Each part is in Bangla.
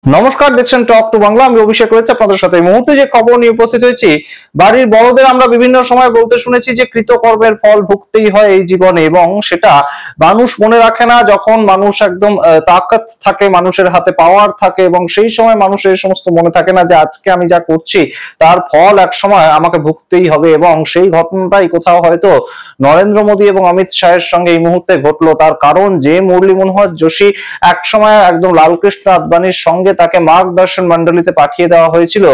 নমস্কার, দেখছেন টক টু বাংলা। আমি অভিষেক রয়েছে আপনাদের সাথে। এই মুহূর্তে যে খবর নিয়ে উপস্থিত হয়েছি, বাড়ির বড়দের আমরা বিভিন্ন সময় বলতে শুনেছি যে কৃতকর্মের ফল ভুগতেই হয় এই জীবনে, এবং সেটা মানুষ মনে রাখে না যখন মানুষ একদম তাকাত থাকে, মানুষের হাতে পাওয়ার থাকে, এবং সেই সময় মানুষের এই সমস্ত মনে থাকে না যে আজকে আমি যা করছি তার ফল এক সময় আমাকে ভুগতেই হবে। এবং সেই ঘটনাটাই কোথাও হয়তো নরেন্দ্র মোদী এবং অমিত শাহের সঙ্গে এই মুহূর্তে ঘটলো। তার কারণ যে মুরলী মনোহর যোশী এক সময় একদম লালকৃষ্ণ আদবানির সঙ্গে তাকে মার্গদর্শন মন্ডলীতে পাঠিয়ে দেওয়া হয়েছিল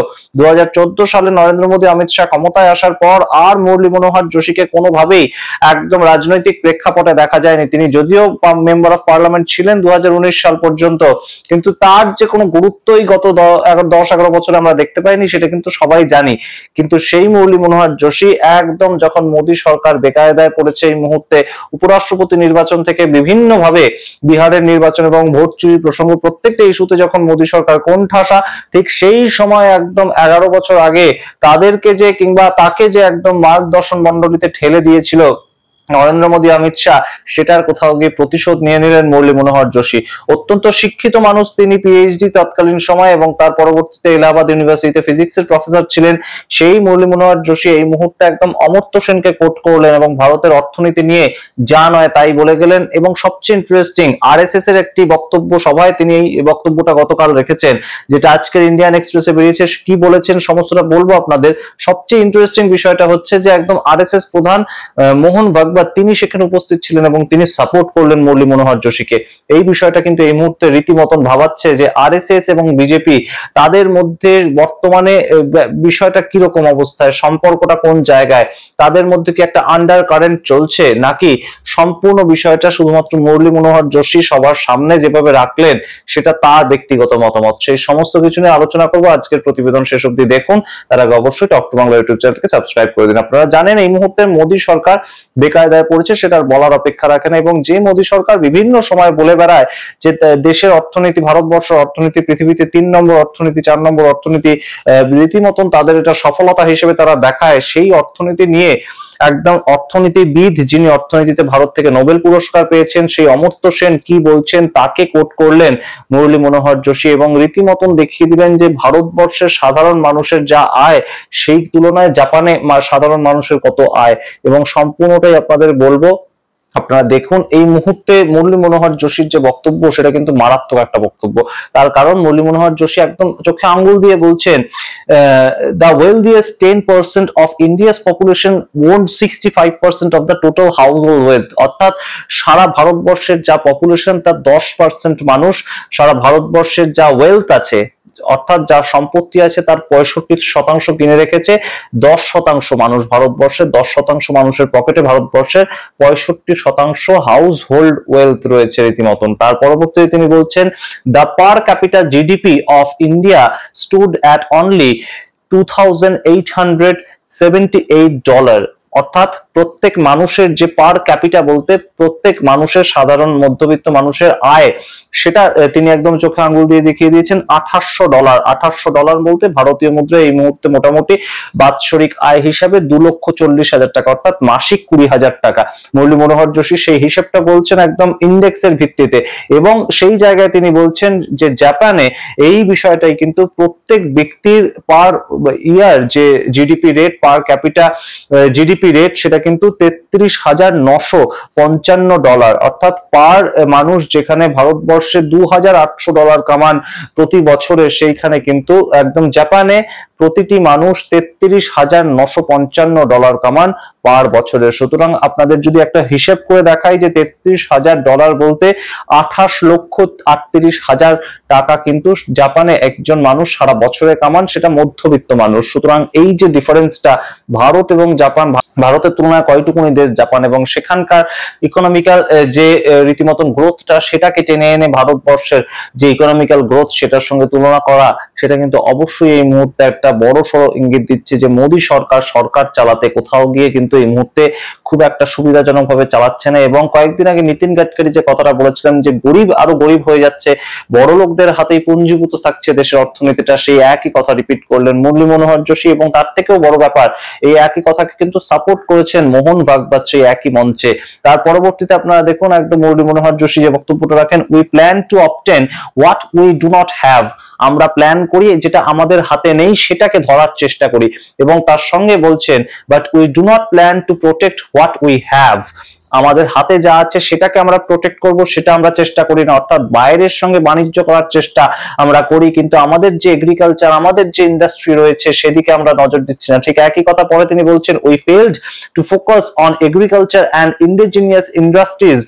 2014 সালে নরেন্দ্র মোদী অমিত শাহ ক্ষমতায় আসার পর আর মুরলী মনোহর যোশীকে কোনোভাবেই একদম রাজনৈতিক প্রেক্ষাপটে দেখা যায়নি। তিনি যদিও মেম্বার অফ পার্লামেন্ট ছিলেন 2019 সাল পর্যন্ত, কিন্তু তার যে কোনো গুরুত্বই গত 10-11 বছরে আমরা দেখতে পাইনি, সেটা কিন্তু সবাই জানি। কিন্তু সেই মুরলী মনোহর যোশী একদম যখন মোদী সরকার বেকায়দায় পড়েছে এই মুহূর্তে, উপরাষ্ট্রপতি নির্বাচন থেকে বিভিন্ন ভাবে বিহারের নির্বাচন এবং ভোট চুরি প্রসঙ্গ প্রত্যেকটা ইস্যুতে যখন মোদী সরকার কোণঠাসা, ঠিক সেই সময় একদম 11 বছর আগে তাদেরকে যে কিংবা তাকে যে একদম মার্গদর্শন মন্ডলীতে ঠেলে দিয়েছিল নরেন্দ্র মোদী অমিত শাহ, সেটার কোথাও গিয়ে প্রতিশোধ নিয়ে নিলেন মুরলী মনোহর যোশী। অত্যন্ত শিক্ষিত মানুষ তিনি, পিএইচডি তৎকালীন সময়, এবং তার পরবর্তীতে এলাহাবাদ ইউনিভার্সিটিতে ফিজিক্সের প্রফেসর ছিলেন। সেই মুরলী মনোহর যোশী এই মুহূর্তে একদম অমর্ত্য সেনকে কোট করলেন এবং ভারতের অর্থনীতি নিয়ে যা নয় তাই বলে গেলেন। এবং সবচেয়ে ইন্টারেস্টিং, আরএসএস এর একটি বক্তব্য সভায় তিনি এই বক্তব্যটা গতকাল রেখেছেন, যেটা আজকের ইন্ডিয়ান এক্সপ্রেসে বেরিয়েছে। কি বলেছেন সমস্তটা বলবো আপনাদের। সবচেয়ে ইন্টারেস্টিং বিষয়টা হচ্ছে যে একদম আরএসএস প্রধান মোহন ভাগবত তিনি সেখানে উপস্থিত ছিলেন এবং তিনি সাপোর্ট করলেন মুরলী মনোহর যোশীকে। এই বিষয়টা কিন্তু এই মুহূর্তে রীতিমতন ভাবাচ্ছে যে আরএসএস এবং বিজেপি তাদের মধ্যে বর্তমানে বিষয়টা কিরকম অবস্থায়, সম্পর্কটা কোন জায়গায়, তাদের মধ্যে কি একটা আন্ডার কারেন্ট চলছে, নাকি সম্পূর্ণ বিষয়টা শুধুমাত্র মুরলী মনোহর যোশী সবার সামনে যেভাবে রাখলেন সেটা তার ব্যক্তিগত মতামত। সেই সমস্ত কিছু নিয়ে আলোচনা করবো। আজকের প্রতিবেদন শেষ অবধি দেখুন। তার আগে অবশ্যই টক টু বাংলা ইউটিউব চ্যানেলকে সাবস্ক্রাইব করে দিন। আপনারা জানেন এই মুহূর্তে মোদী সরকার বেকায়দায় পড়েছে, সেটার বলার অপেক্ষা রাখে না। এবং যে মোদী সরকার বিভিন্ন সময় বলে বেড়ায় যে দেশের অর্থনীতি, ভারতবর্ষের অর্থনীতি পৃথিবীতে 3 নম্বর অর্থনীতি, 4 নম্বর অর্থনীতি, রীতিমতন তাদের এটা সফলতা হিসেবে তারা দেখায়, সেই অর্থনীতি নিয়ে একদম অর্থনীতিবিদ যিনি অর্থনীতিতে ভারত থেকে নোবেল পুরস্কার পেয়েছেন, সেই অমর্ত্য সেন কি বলছেন তাকে কোট করলেন মুরলী মনোহর যোশী, এবং রীতিমতন দেখিয়ে দিলেন যে ভারতবর্ষের সাধারণ মানুষের যা আয় সেই তুলনায় জাপানে সাধারণ মানুষের কত আয়। এবং সম্পূর্ণটাই আপনাদের বলবো, আপনারা দেখুন। এই মুহূর্তে মুরলী মনোহর যোশীর যে বক্তব্য সেটা কিন্তু মারাত্মক একটা বক্তব্য। তার কারণ মুরলী মনোহর যোশী একদম চোখে আঙ্গুল দিয়ে বলছেন, the wealthiest 10% of India's population own 65% of the total household wealth। অর্থাৎ সারা ভারতবর্ষের যা পপুলেশন তার 10% মানুষ সারা ভারতবর্ষের যা ওয়েলথ আছে, অর্থাৎ যা সম্পত্তি আছে তার 65% কিনে রেখেছে 10% মানুষ। ভারতবর্ষের 10% মানুষের পকেটে ভারতবর্ষের 65% হাউস হোল্ড ওয়েলথ রয়েছে রীতিমতন। তার পরবর্তীতে তিনি বলছেন, the per capital GDP of India stood at only $2,878। অর্থাৎ প্রত্যেক মানুষের যে পার ক্যাপিটা বলতে প্রত্যেক মানুষের, সাধারণ মধ্যবিত্ত মানুষের আয়, সেটা তিনি একদম চোখে আঙ্গুল দিয়ে দেখিয়ে দিয়েছেন $2800। $2800 বলতে ভারতীয় মুদ্রায় এই মুহূর্তে মোটামুটি বাৎসরিক আয় হিসাবে 2,40,000 টাকা, অর্থাৎ মাসিক 20,000 টাকা। মুরলী মনোহর যোশী সেই হিসেবটা বলছেন একদম ইন্ডেক্সের ভিত্তিতে। এবং সেই জায়গায় তিনি বলছেন যে জাপানে এই বিষয়টাই কিন্তু প্রত্যেক ব্যক্তির পার ইয়ার যে জিডিপি রেট, পার ক্যাপিটা জিডিপি রেট, সেটা কিন্তু $33,955। অর্থাৎ পার মানুষ যেখানে ভারতবর্ষে $2,800 কামান প্রতি বছরে, সেইখানে কিন্তু একদম জাপানে প্রতিটি মানুষ $33,955 কামান পার বছরে। সুতরাং আপনাদের যদি একটা হিসেব করে দেখাই যে $33,000 বলতে 28,38,000 টাকা কিন্তু জাপানে একজন মানুষ সারা বছরে কামান, সেটা মধ্যবিত্ত মানুষ। সুতরাং এই যে ডিফারেন্সটা ভারত এবং জাপান, ভারতের তুলনায় কয়টুকুনি দেশ জাপান, এবং সেখানকার ইকোনমিক্যাল যে রীতিমতন গ্রোথটা সেটাকে টেনে এনে ভারতবর্ষের যে ইকোনমিক্যাল গ্রোথ সেটার সঙ্গে তুলনা করা, সেটা কিন্তু অবশ্যই এই মুহূর্তে একটা বড় সড়ো ইঙ্গিত দিচ্ছে যে মোদী সরকার চালাতে কোথাও গিয়ে কিন্তু এই মুহূর্তে খুব একটা সুবিধাজনক ভাবে চালাচ্ছে না। এবং কয়েকদিন আগে নীতিন গাডকারি যে কথাটা বলেছিলেন যে গরিব আরো গরিব হয়ে যাচ্ছে, বড় লোকদের হাতেই পুঞ্জীভূত থাকছে দেশের অর্থনীতিটা, সেই একই কথা রিপিট করলেন মুরলী মনোহর যোশী। এবং তার থেকেও বড় ব্যাপার, এই একই কথাকে কিন্তু সাপোর্ট করেছেন মোহন ভাগবত সেই একই মঞ্চে। তার পরবর্তীতে আপনারা দেখুন একদম মুরলী মনোহর যোশী যে বক্তব্যটা রাখেন, we plan to obtain what we do not have আমরা প্ল্যান করি, যেটা আমাদের হাতে নেই সেটাকে ধরার চেষ্টা করি। এবং তার সঙ্গে বলছেন, but we do not plan to protect what we have. আমাদের হাতে যা আছে সেটাকে আমরা প্রোটেক্ট করব, সেটা আমরা চেষ্টা করি না। অর্থাৎ বাইরের সঙ্গে বাণিজ্য করার চেষ্টা আমরা করি, কিন্তু আমাদের যে এগ্রিকালচার, আমাদের যে ইন্ডাস্ট্রি রয়েছে সেদিকে আমরা নজর দিচ্ছি না। ঠিক একই কথা পরে তিনি বলছেন, we failed to focus on agriculture and indigenous industries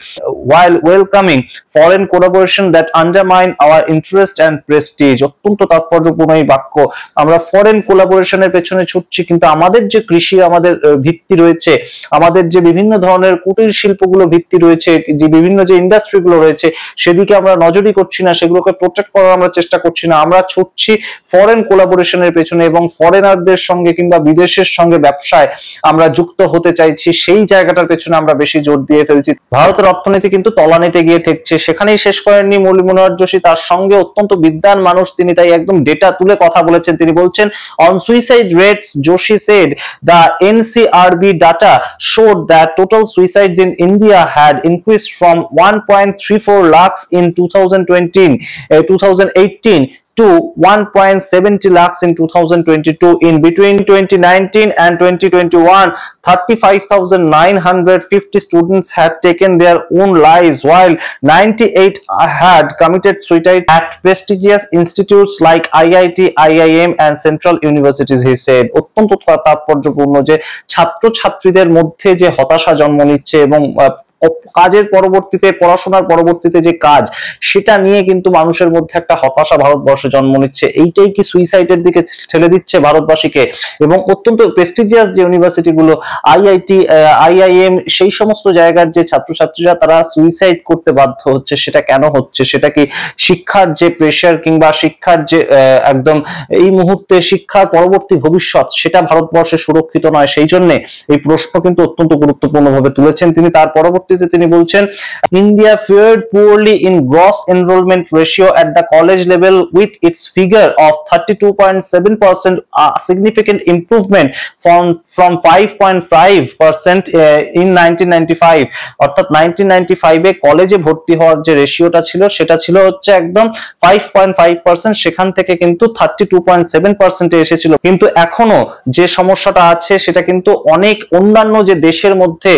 while welcoming foreign collaboration that undermine our interest and prestige। অত্যন্ত তাৎপর্যপূর্ণ এই বাক্য। আমরা ফরেন কোলাবোরেশনের পেছনে ছুটছি, কিন্তু আমাদের যে কৃষি, আমাদের ভিত্তি রয়েছে, আমাদের যে বিভিন্ন ধরনের কুটির শিল্পগুলো ভিত্তি রয়েছে, যে বিভিন্ন যে ইন্ডাস্ট্রি গুলো রয়েছে সেদিকে আমরা নজরই করছি না, সেগুলোকে প্রোটেক্ট করার আমরা চেষ্টা করছি না। আমরা ছুটছি ফরেন কোলাবোরেশনের পেছনে এবং ফরেনারদের সঙ্গে কিংবা বিদেশের সঙ্গে ব্যবসায় আমরা যুক্ত হতে চাইছি, সেই জায়গাটার পেছনে আমরা বেশি জোর দিয়ে ফেলছি। ভারতের অর্থনীতি কিন্তু তলানিতে গিয়ে ঠেকছে। সেখানেই শেষ করেননি মুরলী মনোহর যোশী, তার সঙ্গে অত্যন্ত বিদ্বান মানুষ তিনি, তাই একদম ডেটা তুলে কথা বলেছেন। তিনি বলছেন, on suicide rates Joshi said the NCRB data showed that total suicides in India had increased from 1.34 lakhs in 2018 to 1.70 lakhs in 2022. In between 2019 and 2021, 35,950 students had taken their own lives, while 98 had committed suicide at prestigious institutes like IIT, IIM and Central Universities, he said। অত্যন্ত তাৎপর্যপূর্ণ যে ছাত্রছাত্রীদের মধ্যে যে হতাশা জন্ম নিচ্ছে এবং কাজের পরবর্তীতে, পড়াশোনার পরবর্তীতে যে কাজ, সেটা নিয়ে কিন্তু মানুষের মধ্যে একটা হতাশা ভারতবর্ষে জন্ম নিচ্ছে। এইটাই কি সুইসাইডের দিকে ঠেলে দিচ্ছে ভারতবাসীকে? এবং অত্যন্ত প্রেস্টিজিয়াস যে ইউনিভার্সিটি গুলো, আইআইটি, আইআইএম, সেই সমস্ত জায়গার যে ছাত্রছাত্রীরা তারা সুইসাইড করতে বাধ্য হচ্ছে, সেটা কেন হচ্ছে? সেটা কি শিক্ষার যে প্রেশার কিংবা শিক্ষার যে একদম এই মুহূর্তে শিক্ষার পরবর্তী ভবিষ্যৎ সেটা ভারতবর্ষে সুরক্ষিত নয়? সেই জন্য এই প্রশ্ন কিন্তু অত্যন্ত গুরুত্বপূর্ণভাবে তুলেছেন তিনি। তার পরবর্তীতে তিনি বলছেন, India fared poorly in gross enrollment ratio at the college level with its figure of 32.7%, a significant improvement from 5.5% in 1995। অর্থাৎ 1995 এ কলেজে ভর্তি হওয়ার যে রেশিওটা ছিল সেটা ছিল হচ্ছে একদম 5.5%, সেখান থেকে কিন্তু 32.7% এ এসেছিল। কিন্তু এখনো যে সমস্যাটা আছে সেটা কিন্তু অনেক অন্যান্য যে দেশের মধ্যে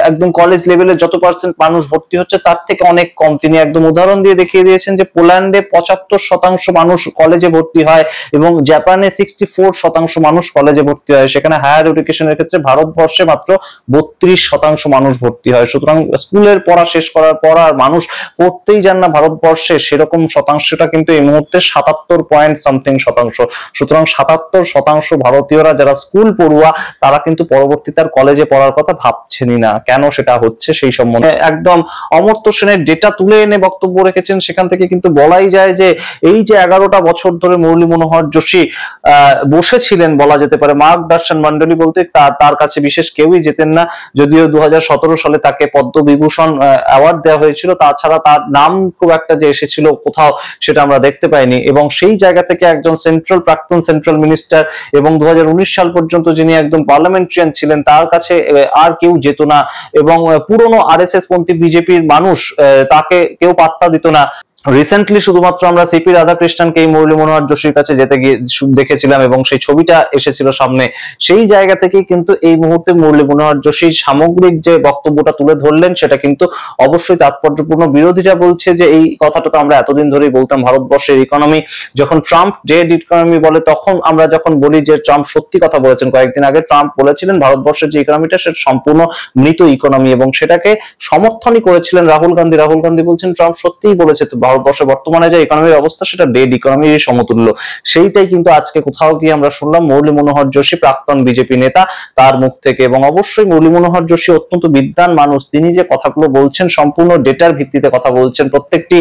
একদম কলেজ লেভেলে যত পার্সেন্ট মানুষ ভর্তি হচ্ছে তার থেকে অনেক কম। তিনি একদম উদাহরণ দিয়ে দেখিয়ে দিয়েছেন যে পোল্যান্ডে 75% মানুষ কলেজে ভর্তি হয় এবং জাপানে 64% মানুষ কলেজে ভর্তি হয়। সেখানে হায়ার এডুকেশনের ক্ষেত্রে ভারতবর্ষে মাত্র 32% মানুষ ভর্তি হয়। সুতরাং স্কুলের পড়া শেষ করার পর আর মানুষ পড়তেই যান না ভারতবর্ষে, সেরকম শতাংশটা কিন্তু এই মুহূর্তে 77.something%। সুতরাং 77% ভারতীয়রা যারা স্কুল পড়ুয়া তারা কিন্তু পরবর্তীতে আর কলেজে পড়ার কথা ভাবছেনই না। কেন সেটা হচ্ছে সেই সম্বন্ধে একদম অমর্ত্য সেনের ডেটা তুলে এনে বক্তব্য রেখেছেন। সেখান থেকে কিন্তু বলাই যায় যে এই যে 11টা বছর ধরে মুরলী মনোহর যোশী বসেছিলেন, বলা যেতে পারে মার্গদর্শন মন্ডলী বলতে তার কাছে বিশেষ কেউই যেতেন না। যদিও 2017 সালে তাকে পদ্মবিভূষণ অ্যাওয়ার্ড দেওয়া হয়েছিল, তাছাড়া তার নাম খুব একটা যে এসেছিল কোথাও সেটা আমরা দেখতে পাইনি। এবং সেই জায়গা থেকে একজন প্রাক্তন সেন্ট্রাল মিনিস্টার এবং 2019 সাল পর্যন্ত যিনি একদম পার্লামেন্টারিয়ান ছিলেন, তার কাছে আর কেউ যেত না। এবং পুরনো আরএসএস পন্থী বিজেপির মানুষ তাকে কেউ পাত্তা দিত না। রিসেন্টলি শুধুমাত্র আমরা সিপি রাধাকৃষ্ণনকে এই মুরলী মনোহর যোশীর কাছে যেতে গিয়ে দেখেছিলাম এবং সেই ছবিটা এসেছিল সামনে। সেই জায়গা থেকে কিন্তু এই মুহূর্তে মুরলী মনোহর যোশী সামগ্রিক যে বক্তব্যটা তুলে ধরলেন সেটা কিন্তু অবশ্যই তাৎপর্যপূর্ণ। বিরোধীরা বলছে যে এই কথাটা তো আমরা এতদিন ধরেই বলতাম, ভারতবর্ষের ইকোনমি যখন ট্রাম্প ডেড ইকোনমি বলে তখন আমরা যখন বলি যে ট্রাম্প সত্যি কথা বলেছেন। কয়েকদিন আগে ট্রাম্প বলেছিলেন ভারতবর্ষের যে ইকোনমিটা সেটা সম্পূর্ণ মৃত ইকোনমি এবং সেটাকে সমর্থনই করেছিলেন রাহুল গান্ধী। রাহুল গান্ধী বলছেন ট্রাম্প সত্যিই বলেছে, তো ভারতবর্ষে বর্তমানে যে ইকোনমির অবস্থা সেটা ডেড ইকোনমির সমতুল্য। সেইটাই কিন্তু আজকে কোথাও গিয়ে আমরা শুনলাম মুরলী মনোহর যোশী, প্রাক্তন বিজেপি নেতা, তার মুখ থেকে। এবং অবশ্যই মুরলী মনোহর যোশী অত্যন্ত বিদ্বান মানুষ। তিনি যে কথাগুলো বলছেন সম্পূর্ণ ডেটার ভিত্তিতে কথা বলছেন। প্রত্যেকটি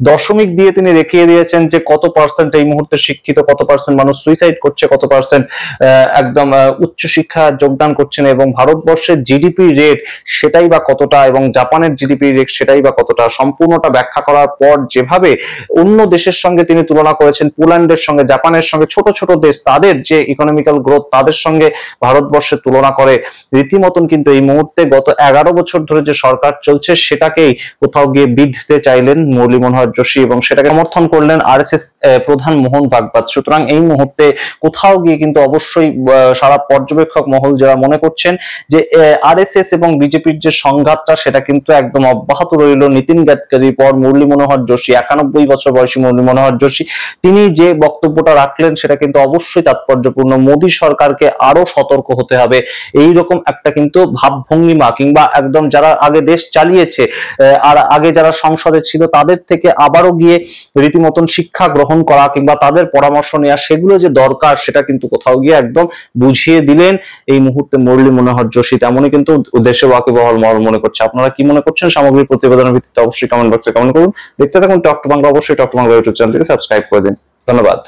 দশমিক দিয়ে তিনি দেখিয়ে দিয়েছেন যে কত পার্সেন্ট এই মুহূর্তে শিক্ষিত, কত পার্সেন্ট মানুষ সুইসাইড করছে, কত পার্সেন্ট একদম উচ্চ শিক্ষা যোগদান করছেন এবং ভারতবর্ষের জিডিপি রেট সেটাই বা কতটা এবং জাপানের জিডিপি রেট সেটাই বা কতটা। সম্পূর্ণটা ব্যাখ্যা করার পর যে যেভাবে অন্য দেশের সঙ্গে তিনি তুলনা করেছেন, পোল্যান্ডের সঙ্গে, জাপানের সঙ্গে, ছোট ছোট দেশ তাদের যে ইকোনমিক্যাল গ্রোথ তাদের সঙ্গে ভারতবর্ষের তুলনা করে রীতিমতন কিন্তু এই মুহূর্তে গত 11 বছর ধরে যে সরকার চলছে সেটাকেই কোথাও গিয়ে বিধতে চাইলেন মুরলী মনোহর যোশী এবং সেটাকে সমর্থন করলেন আরএসএস প্রধান মোহন ভাগবত। সুতরাং এই মুহূর্তে কোথাও গিয়ে কিন্তু অবশ্যই সারা পর্যবেক্ষক মহল যারা মনে করছেন যে আরএসএস এবং বিজেপির যে সংঘাতটা সেটা কিন্তু একদম অব্যাহত রইল। নীতিন গাডকারি পর মুরলী মনোহর যোশী, 91 বছর বয়সী মুরলী মনোহর যোশী, তিনি যে বক্তব্যটা রাখলেন সেটা কিন্তু অবশ্যই তাৎপর্যপূর্ণ। মোদী সরকারকে আরো সতর্ক হতে হবে, এইরকম একটা কিন্তু ভাবভঙ্গিমা, কিংবা একদম যারা আগে দেশ চালিয়েছে আর আগে যারা সংসদে ছিল তাদের থেকে আবারও গিয়ে রীতিমতন শিক্ষা গ্রহণ করা কিংবা তাদের পরামর্শ নেওয়া, সেগুলো যে দরকার সেটা কিন্তু কোথাও গিয়ে একদম বুঝিয়ে দিলেন এই মুহূর্তে মুরলী মনোহর যোশী। তেমনই কিন্তু দেশে ওয়াকিবহাল মহল মনে করছে। আপনারা কি মনে করছেন সামগ্রিক প্রতিবেদনের ভিত্তিতে অবশ্যই কমেন্ট বক্সে কমেন্ট করুন। দেখতে থাকুন টক টু বাংলা, অবশ্যই টক টু বাংলা ইউটিউব চ্যানেলটিকে সাবস্ক্রাইব করে দিন। ধন্যবাদ।